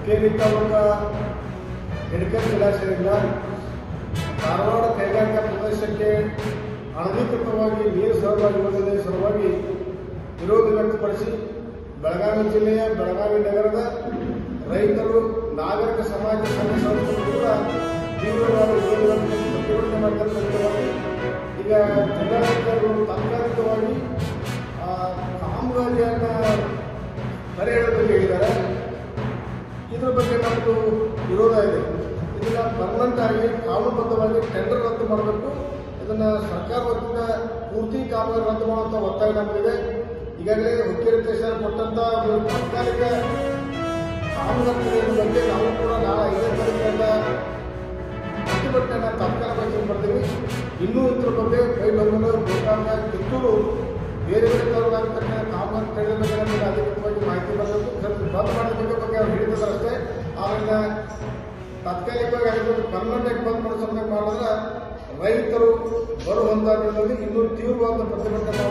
ಹುಕ್ಕೇರಿ ತಾಲೂಕಾ ಎಡಕಲ್ ಜಲಾಶಯದಿಂದ ಧಾರವಾಡ ಕೈಗಾರಿಕಾ ಪ್ರದೇಶಕ್ಕೆ ಅನಧಿಕೃತವಾಗಿ ನೀರು ಸರಬರಾಜು ಯೋಜನೆ ಸಲುವಾಗಿ ವಿರೋಧ ವ್ಯಕ್ತಪಡಿಸಿ ಬೆಳಗಾವಿ ಜಿಲ್ಲೆಯ ಬೆಳಗಾವಿ ನಗರದ ರೈತರು ನಾಗರಿಕ ಸಮಾಜ ಸಂಘ ಸಂಸ್ಥೆಗಳು ಕೂಡ ತೀವ್ರವಾದ ವಿರೋಧವನ್ನು ಪ್ರತಿಭಟನೆ ಮಾಡಿದ್ದಕ್ಕಾಗಿ ಈಗ ಜಿಲ್ಲಾಧಿಕಾರಿಗಳು ತಾತ್ಕಾಲಿಕವಾಗಿ ಕಾಮಗಾರಿಯನ್ನು ತಡೆ ಹಿಡಿದು ಹೇಳಿದ್ದಾರೆ. ಇದರ ಬಗ್ಗೆ ನಮ್ಮದು ವಿರೋಧ ಇದೆ. ಇದನ್ನು ಪರ್ಮನೆಂಟ್ ಆಗಿ ಕಾನೂನುಬದ್ಧವಾಗಿ ಟೆಂಡರ್ ರದ್ದು ಮಾಡಬೇಕು. ಇದನ್ನು ಸರ್ಕಾರ ವತಿಯಿಂದ ಪೂರ್ತಿ ಕಾಮಗಾರಿ ರದ್ದು ಮಾಡುವಂಥ ಒತ್ತಾಯ ನಮಗಿದೆ. ಈಗಾಗಲೇ ಹುಕ್ಕೇರಿ ತಹಶೀಲ್ದಾರ್ ಕೊಟ್ಟಂಥ ತಾತ್ಕಾಲಿಕ ಕಾಮಗಾರಿ ಬಗ್ಗೆ ನಾವು ಕೂಡ ನಾಳೆ 5ನೇ ತಾರೀಕಿನಿಂದ ಪ್ರತಿಭಟನೆಯನ್ನು ತಾತ್ಕಾಲಿಕವಾಗಿ ಮಾಡ್ತೀವಿ. ಇನ್ನೂ ಇದ್ರ ಬಗ್ಗೆ ಕೈಲೊಂಗಲು ಗೋಕಾಕ ಕಿತ್ತೂರು ಬೇರೆ ಬೇರೆ ತರಲಾಗ್ತಕ್ಕ ಕಾಮಗಾರಿ ಕೈಗೊಳ್ಳಬೇಕಾದ ಅಧಿಕೃತವಾಗಿ ಮಾಹಿತಿ ಬರಬೇಕು. ಬಂದ್ ಮಾಡೋದಕ್ಕೆ ಬಗ್ಗೆ ಅವ್ರು ಹೇಳಿದಾರಷ್ಟೇ. ಆಮೇಲೆ ತಾತ್ಕಾಲಿಕವಾಗಿ ಆಗಿರ್ಬೋದು ಪರ್ಮನೆಂಟ್ ಆಗಿ ಬಂದ್ ಮಾಡೋ ಸಮಯ ಮಾಡಿದ್ರೆ ರೈತರು ಬರುವಂಥ ಇನ್ನೂ ತೀವ್ರವಾದ ಪ್ರತಿಭಟನೆ